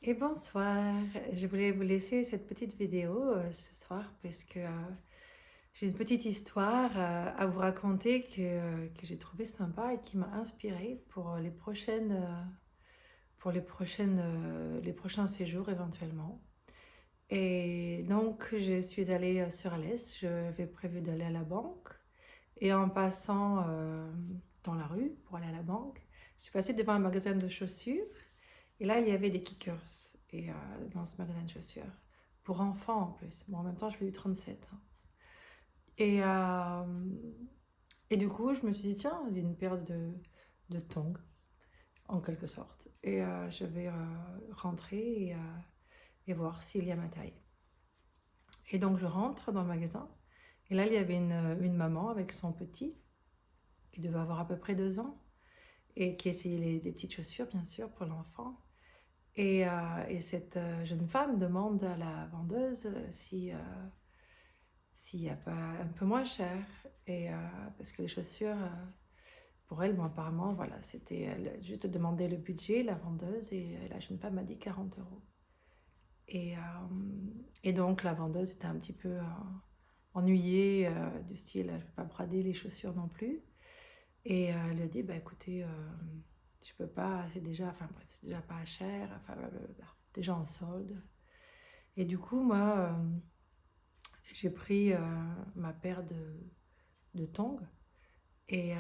Et bonsoir, je voulais vous laisser cette petite vidéo ce soir parce que j'ai une petite histoire à vous raconter que j'ai trouvé sympa et qui m'a inspirée pour les prochains séjours éventuellement. Et donc je suis allée sur l'Est, j'avais prévu d'aller à la banque et en passant dans la rue pour aller à la banque, je suis passée devant un magasin de chaussures. Et là, il y avait des kickers dans ce magasin de chaussures. Pour enfants en plus. Bon, en même temps, je fais du 37, hein. Et, euh, et du coup, je me suis dit, tiens, j'ai une paire de tongs, en quelque sorte. Et je vais rentrer et voir s'il y a ma taille. Et donc, je rentre dans le magasin. Et là, il y avait une maman avec son petit, qui devait avoir à peu près 2 ans, et qui essayait des petites chaussures, bien sûr, pour l'enfant. Et cette jeune femme demande à la vendeuse s'il n'y a pas un peu moins cher. Parce que les chaussures, pour elle, bon, apparemment, voilà, elle a juste demandé le budget, la vendeuse, et la jeune femme a dit 40 euros. Et, euh, et donc, la vendeuse était un petit peu ennuyée, du style, je ne vais pas brader les chaussures non plus. Et elle lui a dit, bah écoutez, je peux pas, c'est déjà, enfin bref, c'est déjà pas cher, enfin blablabla, déjà en solde. Et du coup, moi, j'ai pris ma paire de tongs et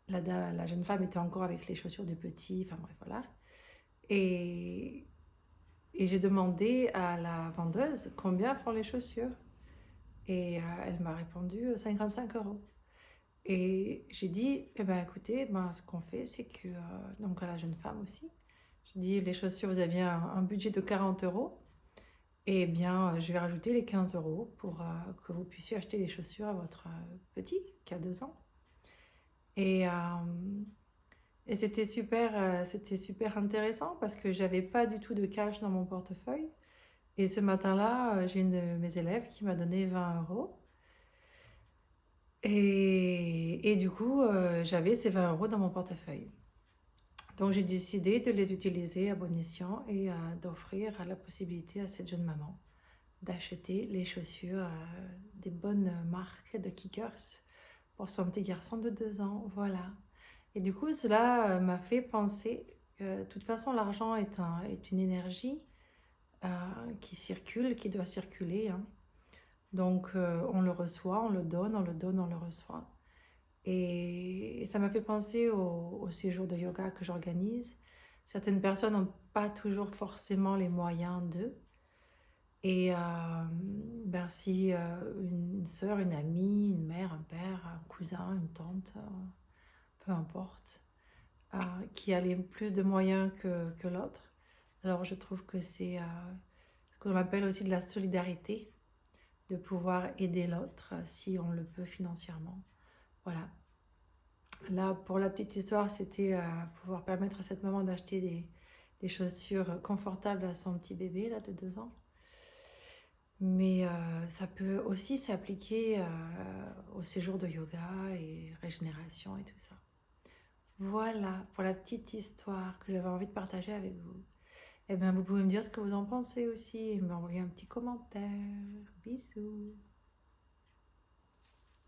la jeune femme était encore avec les chaussures du petit, enfin bref, voilà. Et, et j'ai demandé à la vendeuse combien font les chaussures. Et elle m'a répondu 55 euros. Et j'ai dit, eh ben écoutez, ben, ce qu'on fait, c'est que, donc à la jeune femme aussi, j'ai dit, les chaussures, vous aviez un budget de 40 euros, et bien, je vais rajouter les 15 euros pour que vous puissiez acheter les chaussures à votre petit, qui a 2 ans. Et, euh, et c'était super intéressant parce que j'avais pas du tout de cash dans mon portefeuille. Et ce matin-là, j'ai une de mes élèves qui m'a donné 20 euros. Et du coup, j'avais ces 20 euros dans mon portefeuille. Donc j'ai décidé de les utiliser à bon escient et d'offrir la possibilité à cette jeune maman d'acheter les chaussures des bonnes marques de kickers pour son petit garçon de 2 ans. Voilà. Et du coup, cela m'a fait penser que de toute façon, l'argent est une énergie euh, qui circule, qui doit circuler, hein. Donc on le reçoit, on le donne, on le donne, on le reçoit. Et ça m'a fait penser au séjour de yoga que j'organise. Certaines personnes n'ont pas toujours forcément les moyens d'eux. Et ben si une sœur, une amie, une mère, un père, un cousin, une tante, peu importe, qui a les plus de moyens que l'autre, alors je trouve que c'est ce qu'on appelle aussi de la solidarité, de pouvoir aider l'autre si on le peut financièrement. Voilà. Là, pour la petite histoire, c'était pouvoir permettre à cette maman d'acheter des chaussures confortables à son petit bébé là, de 2 ans. Mais ça peut aussi s'appliquer au séjour de yoga et régénération et tout ça. Voilà pour la petite histoire que j'avais envie de partager avec vous. Eh bien, vous pouvez me dire ce que vous en pensez aussi et m'envoyer un petit commentaire. Bisous.